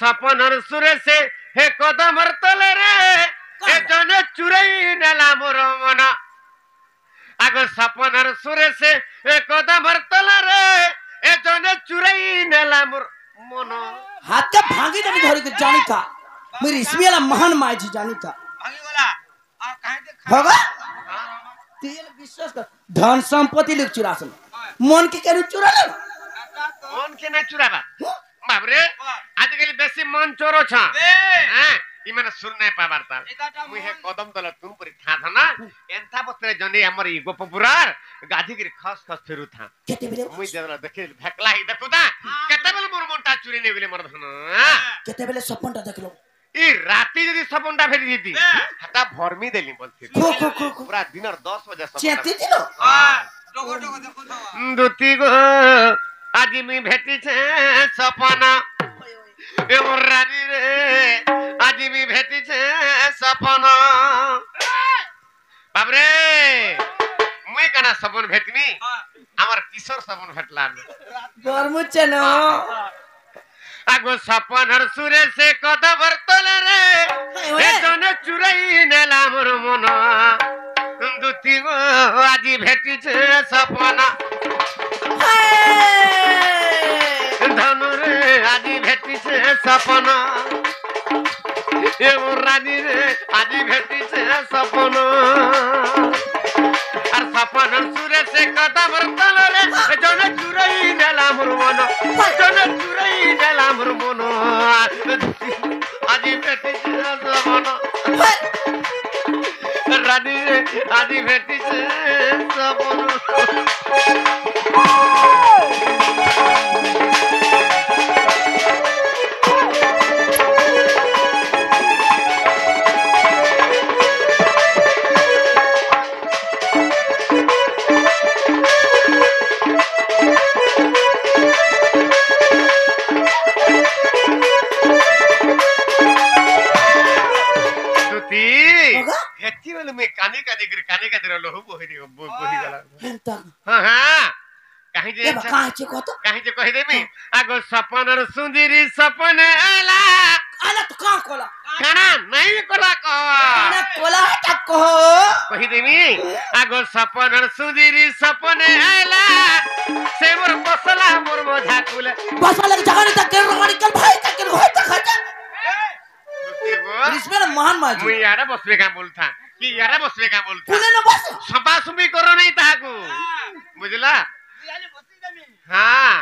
सपन सुरे से हे कदम तले रे ए जने चुराई नेला मोर मन आगो सपन सुरे से हे कदम तले रे ए जने चुराई नेला मोर मन हाथ का भांगी तभी धरी के जानी था मेरी इसमें वाला महान माई जी जानी था भागी वाला और कहां के होगा तेल विश्वास कर धन संपत्ति लोग चुरासन मन के केनु चुरा ले मन के ना चुराबा बाबरे आजकल बेसी मन चोरो छ हां इ माने सुन नै पाबारता मुई हे कदम तले तुम परि था था ना एंथा बतरे जने हमर इ गोपपुरार गाधी गिर खस खस फेरु था केते बेले मुई देला देखे भेकला हि देखु ता केते बेले मोर मनटा चुरी नै बेले मोर धन केते बेले सपनटा देखलो इ राती जदी सपनटा फेरि दिती हता भरमी देली बोलथि खो खो खो खो पूरा दिन 10 बजे सपन चेती दिलो हां डोगो डोगो देखो था दुती गो आज मी भेटी छे सपना ए मोर रानी रे आज मी भेटी छे सपना बाबरे मुई कना सपन भेटमी हमर किशोर सपन भेटला गरमु चनो आगो सपन हर सुरे से कद बरतल रे ए जने चुराई नेला मोर मन दुती गो आज भेटी छे सपना धनु रे आज भेटी छे सपना ए मोर रानी रे आज भेटी छे सपना আর সপন সুরে সে কথা বর্তল রে জনে চুরাই নেলা মোর মন জনে চুরাই নেলা মোর মন আজি ভেটিছে সপন রানী রে আজি ভেটিছে সপন कानी कानी लोहु बोहि गला हां हां काहे जे काहे जे कहि देमी आगो सपनर सुंदरी सपन आला आला तो का कोला खाना नहीं कोला को ना कोला तक को कहि देमी आगो सपनर सुंदरी सपन आला से मोर बसला मोर मजा कुले बसला जगह तक के निकल भाई तक के होय तक खा इसमें महान माजी मुई यारा बसबे का बोलथा कि यारा बसबे का बोलथा कुने न बस सपासुमी करो नहीं ताकू बुझला हां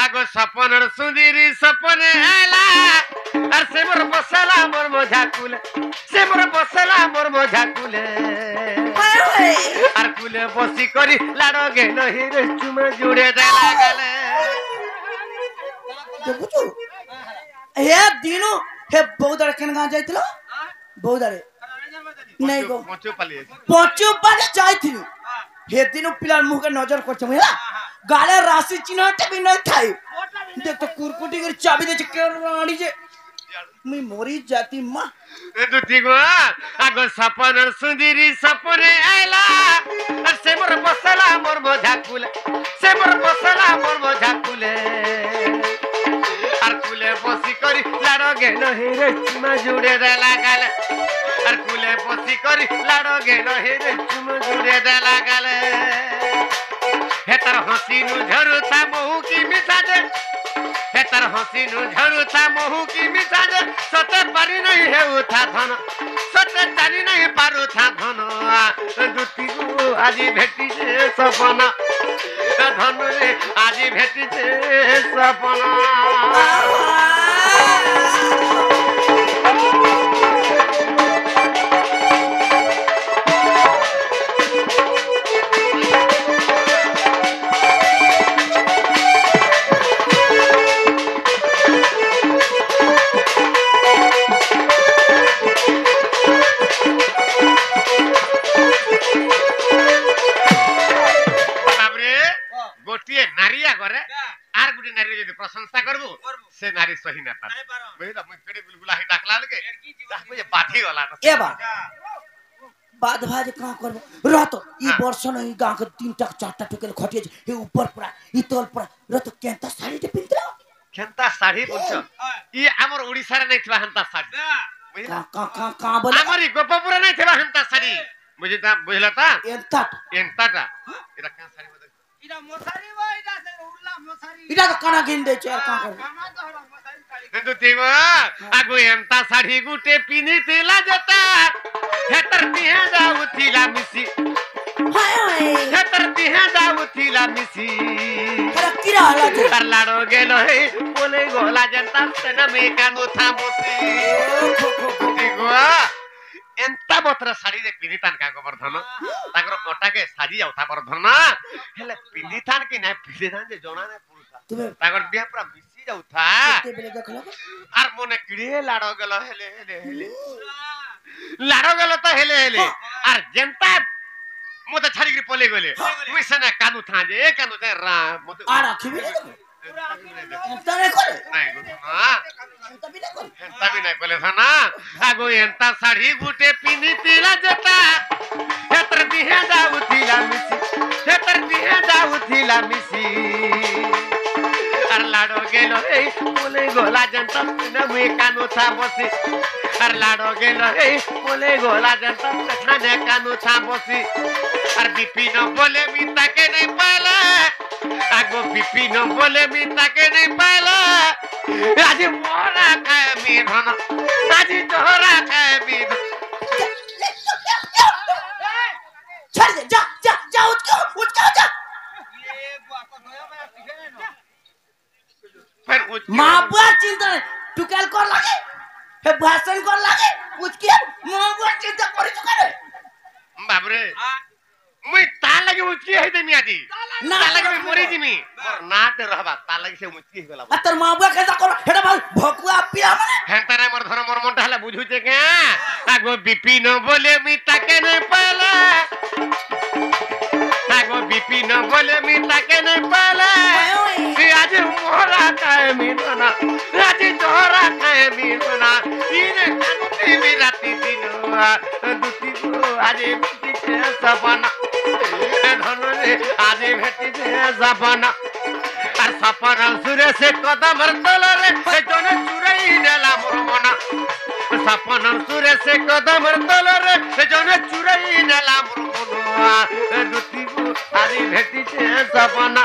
आगो सपनर सुंदरी सपने आला और से मोर बसला मोर मजा कुले से मोर बसला मोर मजा कुले और कुले बसी करी लाडो गे नहीं रे चुमा जुड़े दे लागले देखु ए दिनो हे बहुदारे केन गां जाइतिलो बहुदारे नहीं गो पचो पाले जाइथिनु हे दिनो पिलार मुह के नजर करछ मुला गाले राशि चिन्हटे भी नहीं थाई देख तो कुरकुटी के चाबी दे के रानी जे मी मोरी जाती मां ए दुती गो आगो सपन सुंदरी सपने आइला और से मोर बसला मोर मजा कुले से मोर बसला मोर मजा कुले और कुले बसी करी लाडो गे नहीं रे चुमा जुड़े दे लागले और कुले बसी करी लाडो गे नहीं रे चुमा जुड़े दे लागले हेतर हसी नु झरुता महू की मिठा दे हेतर हसी नु झरुता महू की मिठा दे सते पारी नहीं है उठा धन सते जानी नहीं पारु था धन दुती गो आजी भेटी से सपना धन रे आजी भेटी से सपना गोटिए नारिया करे आर गुटी नारी जदी प्रशंसा करबो से नारी सही ना पार बुझला मुई केडे गुलगुला ही डाकला लगे ताको जे बाधी वाला ए बा बाद भाज का करबो रहतो ई वर्ष न ई गां के 3 टक 4 टक के खटिए हे ऊपर पूरा ई तल पूरा रहतो केंता साड़ी ते पिंतरा केंता साड़ी बोलछ ଇ ଆମର ଓଡିଶାରେ ନାଇଁ ଥିବା ହନ୍ତା ଶାଢୀ का बोले ଆମରି ଗୋପପୁର ନାଇଁ ଥିବା ହନ୍ତା ଶାଢୀ ବୁଝିଲା ତା एंता ଏନ୍ତାଟା ଏଟା କାଁ ଶାଢୀ ବୋଧେ इरा मोसारी वो इरा से उड़ला मोसारी इटा तो कना गिन दे चार का कर कामा तो हरा मोसारी काली କିନ୍ତୁ ଥିବ ଆଗୁ ଏନ୍ତା ଶାଢୀ ଗୁଟେ ପିନ୍ଧିଥିଲା ଯେତା ହେତର ଦିହେ ଯାଉଥିଲା ମିଶି हाय हाय ହେତର ଦିହେ ଯାଉଥିଲା ମିଶି अरे किरा हला जे ତାର ଲାଡ ଗେଲ ହେ ବୋଲେ ଗଲା ଯେନ୍ତା ସେନା ମେ କାନୁ ଥା ବସି खो खो खो ଦେଖ ଏନ୍ତା ବତ୍ର ଶାଢୀରେ ପିନ୍ଧିଥାନ କା ଗୋବର୍ଦ୍ଧନ ତାଙ୍କର ଅଟାକେ ସାଜି ଯାଉଥା ବର୍ଦ୍ଧନ ହେଲେ ପିନ୍ଧିଥାନ କି ନାଇଁ ପିନ୍ଧିଥାନ ଯେ ଜଣା ନାଇଁ ପୁରୁଷା तुम्हें ତାଙ୍କର ଦେହ ପୁରା ମିଶି ଯାଉଥା कितने बेले देखलो আর মনে কিড়ে লাড় গেল হেলে হেলে হেলে লাড় গেল তো হেলে হেলে আর যেনতা মতে ছাড়িকি পলে গলে মুই সেনা কানু থা যে কানু তে রা মতে आ रखी भी नहीं एंता नहीं करे নাই গো না एंता भी नहीं करे এন্তা বি নাই কলে থানা আগো এন্তা শাড়ি গুটে পিনিতিলা যেতা হেতর দিহে যাউতিলা মিছি হেতর দিহে যাউতিলা মিছি আর লাড় গেল এই বলে গলা জন্ত না মুই কানু থা বসি আর লাড় গেল এই বলে গলা জন্ত খানে কানু থা বসি আর বিপিন বলে মি তাকে নাই পালা আগো বিপিন বলে মি তাকে নাই পালা আজি মোরা খায় মি ধন আজি তোরা খায় মি ধন छोड़ दे जा जा जा उठ जा ये बुआ को नया में दिखे नहीं ना फिर उच मां बुआ चिंता नहीं तू क्या कर लगे हे भाषण कर लगे कुछ किया मां बुआ चिंता करी तू करे बाबरे हां मुई ता लगे उचकी है देमी आजी ना ता लगे मरी जिमी ना ते रहबा ता लगे से उचकी गला अतर मां बुआ कैसा कर हेडा भाई भकुआ पिया मने हेंतारे मोर धर मोर मनटा हला बुझुचे के आगो बिपिन बोले मी ताके नै पाला आगो बिपिन बोले मी ताके नै पाला सी आज मोरा काय मी ना आज तोरा काय मी ना इने कानुती मी राती दिन दुती आज भेटी छे सपना धन रे आज भेटी छे सपना আর সপন সুরে সে কদম তল রে সে জনে চুরাই নেলা মোর মনা সপন সুরে সে কদম তল রে সে জনে চুরাই নেলা মোর মনা দুতি আজি ভেটিছে সপনা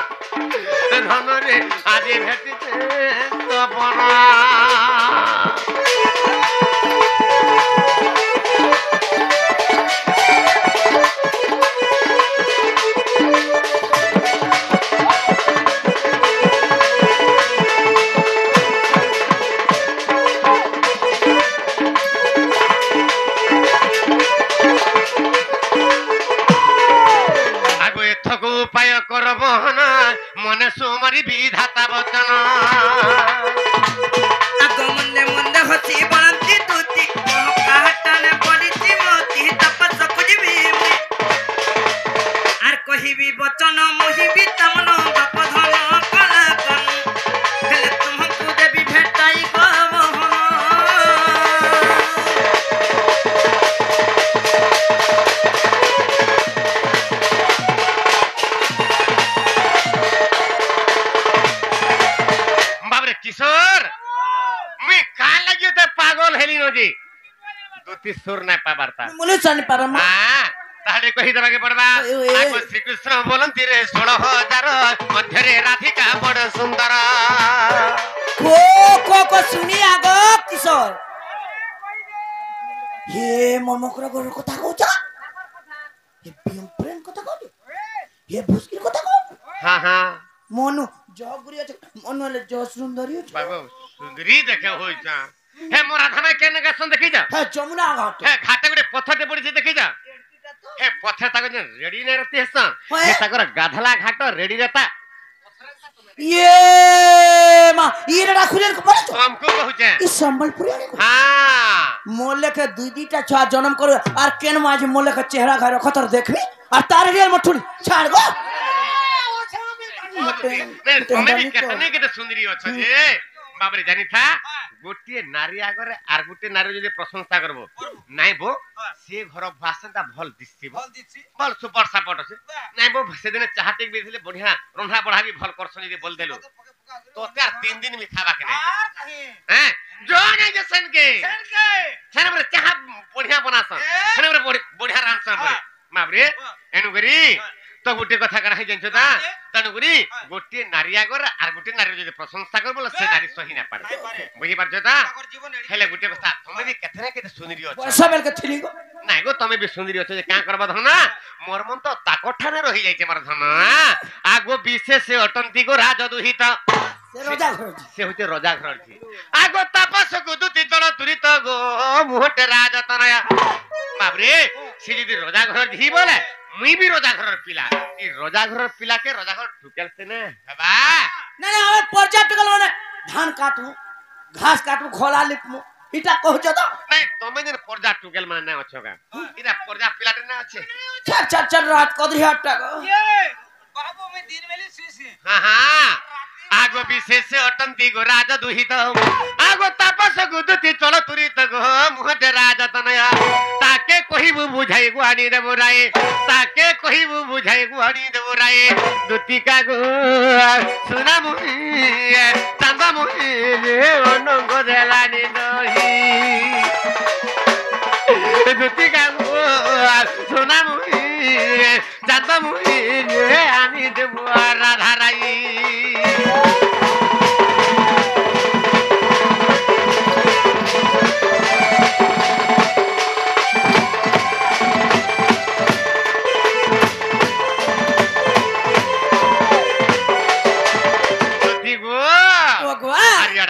ধন রে আজি ভেটিছে সপনা উপায় করব না মনে সুমারি বিধাতা বচন আগমনে মন্দে হচি বলন্তি তুতি কাহাটানে পড়িছি মতি তপস খুঁজবি আর কহিবি বচন মহিবি তমন বাপ ধন কলা কন হেলে তুমকু দেবি ভেটাই গবহন किशोर मैं का लगियो ते पागल हेली नजी दुती सुर ना पाबारता मुले सन परमा हां ताडे कहि देबा के पड़बा आगो श्री कृष्ण बोलंती रे 16000 मध्य रे राधिका बड़ सुंदर को सुनी आगो किशोर हे ममकरा गोर कथा कहउचा हे प्रेम प्रेम कथा कहउ हे भुसकी कथा कहउ हां हां मनु जगुरी আছে মনলে জ সুন্দরী আছে बाबू सुंदरी देखे होइचा हे मोरा धामे केने का सुन देखि जा হ্যাঁ যমুনা ঘাট हे घाटे गुडे पत्थर ते पड़ी देखि जा हे पत्थर ताको जे रेडी ने रहती हसन होए। हे ताकर गाधला घाट रेडी रहता ये मां ये खुलेर को पड़े तो हमको कहउचे ई संबलपुरी आने को हां मोले के दुईटा छुआ जन्म करो और केन माज मोले के चेहरा घर खतर देखबी और तार रियल मठुल छाड़ गो तमे भी केतने के सुंदरी अछ जे बाबरे जानी था गोटे नारी आगरे आर गोटे नारी जदि प्रशंसा करबो नाइ बो से घर भाषणता भल दिसि बोल दीची भल सुपर सपोर्ट আছে नाइ बो से दिन चाहते भी दिले बढ़िया रंधा बढ़ा भी भल करछ जदि बोल देलो तो त्यार 3 दिन में खावा के नहीं आ कहीं हैं जो नहीं जसन के सेन के छने बरे चाह बढ़िया बनासन छने बरे बढ़िया रांसन बरे माबरे एनुगरी तो गुटे कथा करा है जंचो ता तनुगरी गोटे नारिया गोर आर गोटे नारी जदि प्रशंसा कर बोले से नारी सही ना पारे बुझी पारछो ता ताकर जीवन एड़ी हेले गुटे कथा तमे भी केथरे केते सुनिरी अछ पैसा बेल के थिली गो নাই গো তুমি বি সুন্দরী অছ যে কাঁ করবা ধন মোর মন তো তাকঠানে রহি যাইছে মোর ধন আগো বিশেষ অটন্তি গো রাজদুহিত से रोजा घर সে হইতে রজা ঘরটি আগো তাপস গুদুতি জল তুরিত গো মুহটে রাজতনয়া বাবরে সে যদি রজা ঘর ঝি বলে মুই বি রজা ঘরের পিলা এই রজা ঘরের পিলাকে রজা ঘর ঢুকেলছে না বাবা नहीं नहीं हमें पर्यटक माने धान काटू घास काटू खोला लिपमु इटा कहजो तो নাই তুমি যে পর্দা টুকেল মানে না অছগা ইরা পর্দা পিলাতে না আছে चल चल चल रात कदरी हट्टा गो ये बाबू में दिन वेले सीसी হ্যাঁ হ্যাঁ আগো বিশেষ অটন্তি গো রাজ দুহিত আগো তাপস গুদুতি চল তুরিত গো মুহতে রাজতনয়া তাকে কহিবু বুঝাই গুহানি দেব রায়ে তাকে কহিবু বুঝাই গুহানি দেব রায়ে দুতিকা গো সুনা মুহি চাঁদা মুহি রে অনঙ্গ দেলানি দহি দুতিকা গো সুনা মুহি চাঁদা মুহি রে আনি দেব রাধা রাই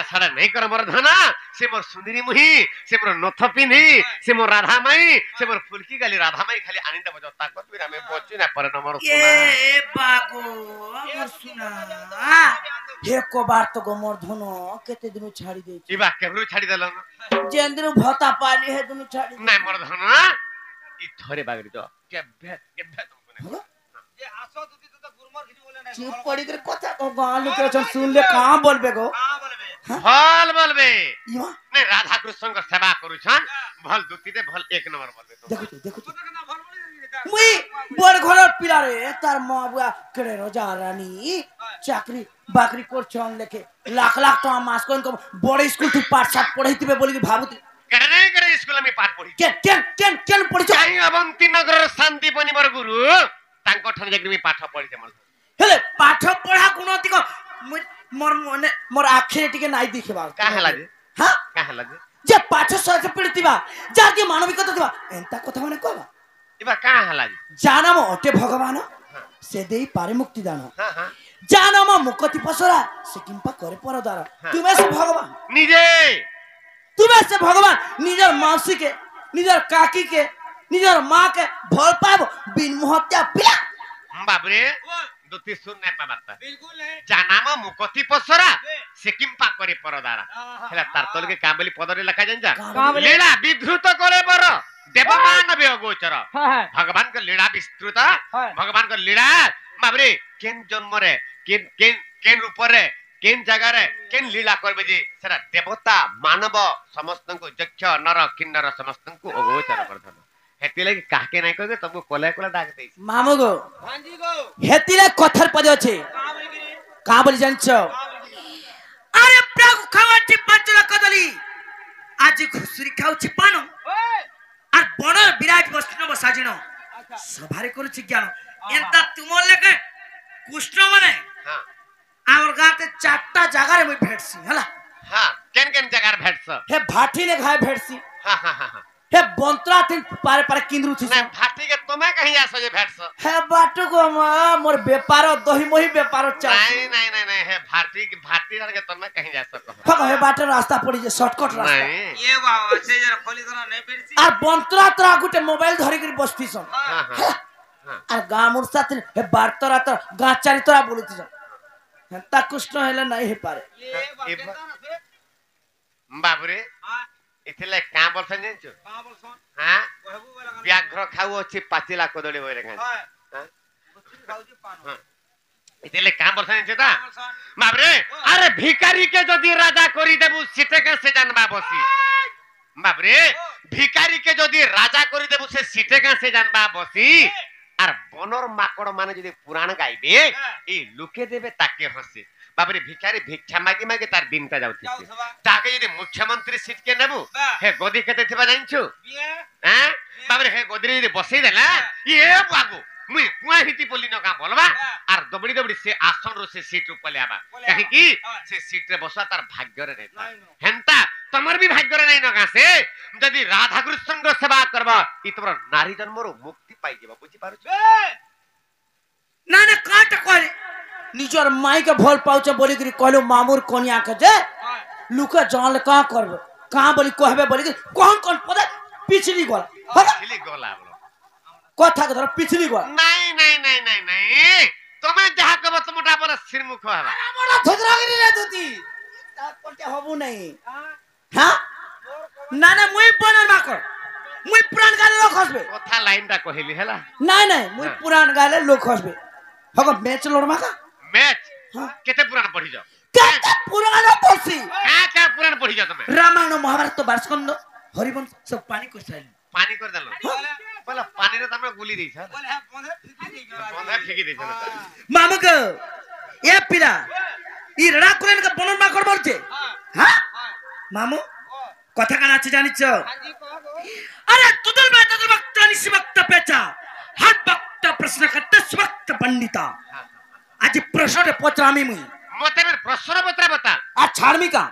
सारा नहीं कर मोर धना से मोर सुंदरी मुही से मोर नथ पिंधी से मोर राधा माई से मोर फुलकी गाली राधा माई खाली आनिंदा बजो ताकत भी हमें पहुंची ना पर नंबर ये बागो मोर सुना हे को बार तो गो मोर धनो केते दिन छाड़ी दे ई बा केबरू छाड़ी देलन जेन दिन भता पानी है दिन छाड़ी नहीं मोर धना ई थोरे बागरी तो केबे तुमको ये आसो तुती तो गुरमर खिनी बोले ना चुप पड़ी कर कथा को गाल के सुन ले कहां बोलबे गो हां बोलबे भल बोलबे इवा नहीं राधा कृष्ण का सेवा करू छन भल दुती दे भल एक नंबर बोलबे तो देखो तो ना भल बोले मुई बड़ घर पिला रे तार मां बुआ करे रोजा रानी चाकरी बाकरी कर छन लेके लाख लाख टका मास कोन को बड़ स्कूल तू पाठ साठ पढ़ैतिबे बोली कि भाबुती करे स्कूल में पाठ पढ़ी केन पढ़ी छ चाहि अवंती नगर शांति पनिवर गुरु तांको ठन जगरी में पाठ पढ़ी दे मोर हेले पाठ पढ़ा गुणती को मोर मने मोर आखिरे टिके नाइ दिखेबा का हला जे हां का हला जे जे पाठ सहित पढ़तिबा जाति मानविकता दिबा एंता कथा माने कहबा इबा का हला जे जानम अटे भगवान से देई पारे मुक्ति दान हां हां जानम मुक्ति पसरा से किंपा करे परदार तुमे से भगवान निजे तुमे से भगवान निजर मौसी के निजर काकी के निजर मां के भल पाब बिन मोहत्या पिला बाबरे दुती सुन नहीं पाबता बिल्कुल नहीं जानाम मुकति पसरा सिकिम्पा करे परदारा हेला तारतल के काबली पदरे लिखा जंजा लीला विधृत करे बर देवमान बेगोचर भगवान के लीला विस्तृत भगवान के लीला बाबरे केन जन्म रे केन रूप रे केन जगह रे केन लीला करबे जे सेरा देवता मानव समस्त को यक्ष नर किन्नर समस्त को अगोचर करथन हेतिले काके नै कहबे तुमको कोले कोला डाक देई मामू गो भांजी गो हेतिले कथर पदे अछि का बोली गिरी का बोली जानछो अरे प्रभु खावाची पांचला कदली आज घुसुरी खाउची पानो ओए আর বড় বিরাট বৈষ্ণব সাজিনো সভারে করুছি জ্ঞান এন্তা তুমর লাগে কৃষ্ণ মানে हां আমার গাতে চারটা জায়গায় মই ভেটছি হলা हां केन जगह भेटस হে ভাটি নে খায় ভেটছি हां हां हां हे बंतरा थिन पारे पारे किंद्रु थी नहीं फाटी के तुम्हें कहीं आसो जे भेटस हे बाटू को मोर व्यापार दही मोही व्यापार चल नहीं है भाटी के तुम्हें कहीं जा सको फक हे बाटे रास्ता पड़ी जे शॉर्टकट रास्ता नहीं ये बाबा से जरा खोली करा नहीं पेरसी आ बंतरा तरा गुटे मोबाइल धरि के बसती सन हां हां आ गामुर साथ हे बारतरा तर गाचारी तरा बोलती सन हंता कृष्ण हेले नहीं हे पारे ये बाबा ना से बाबरे हां इथले का बोलछन जेंचो का बोलछन हां कहबू वाला व्याघ्र खाऊ अछि पाचिला कोदड़ी बोले खान हां हां कुछ खाउजी पानो इथले का बोलछन जेंचो ता बाबरे अरे भिखारी के जदी राजा करी देबु सीटे के से जानबा बसी बाबरे भिखारी के जदी राजा करी देबु से सीटे के से जानबा बसी আর বনর মাকড় মানে যদি পুরাণ গাইবে এই লুকে দেবে তাকে হসে বাবরে ভিখারি ভিক্ষা মাগি মাগি তার দিনটা যাউতিছে যাউথবা। তাকে যদি মুখ্যমন্ত্রী সিট কে নেবু বাহ। হে গদি কেতে থিবা জানিছো বিয়ে হ্যাঁ বাবরে হে গদিরে যদি বসেই দেলা ইয়ে বাগু মুই কুয়া হিতি পলি নকা বলবা আর দবড়ি দবড়ি সে আসন রো সে সিট উপলে আবা পলে কাহি আবা। কি হ্যাঁ। সে সিট রে বসা তার ভাগ্যরে নাই নাই ন। হেনতা তোমার বি ভাগ্যরে নাই নকা সে যদি রাধা কৃষ্ণଙ୍କ সেবা করবা ই তোমার নারী জন্মরো মুক্তি পাই যাবা বুঝি পারছো না না কাটা করে নিজের মাইকে ভাল পাউছে বলি করে কইলো মামুর কনিয়া কে যে লুকে জানলে কা করবে কা বলি কহবে বলি কোন কোন পদে পিছলি গলা হলো ছিলি গলা বলো কথা ধর পিছলি গলা নাই নাই নাই নাই নাই তুমি যাহা কব তোমটা বড় শিরমুখ হবা বড় ধদরাগিরি রে তুই তার পলতে হবু নাই হ্যাঁ না না মুই বনার মা কর মুই পুরান গালে লোক হসবে কথা লাইনটা কহিলি হেলা নাই নাই মুই হ্যাঁ। পুরান গালে লোক হসবে হগ ম্যাচ লড় মাকা ম্যাচ হ্যাঁ। কেতে পুরাণ পড়ি যাও কেতে পুরান পড়ছি কা পুরাণ পড়ি যাও তুমি রামায়ণ মহাভারত বারস্কন্দ হরিবংশ সব পানি কইছাইল পানি করে দিল বলা পানিরে তোমরা গুলি দিছ বলে হ্যাঁ বন্ধে ফিকি দিই বন্ধা ফেকি দিছ না মামুক এ পিলা ই রড়া করেন কা বনন মা কর বলছে হ্যাঁ হ্যাঁ হ্যাঁ মামু ও কথা কান আছে জানিছ হাজি কহ গো अरे तुदल में तुदल वक्त निस वक्त पेचा हर वक्त प्रश्न करते वक्त पंडिता आज प्रश्न रे पोचरामी मुई মতে প্রশ্ন বতরা বতা आज छाड़मी का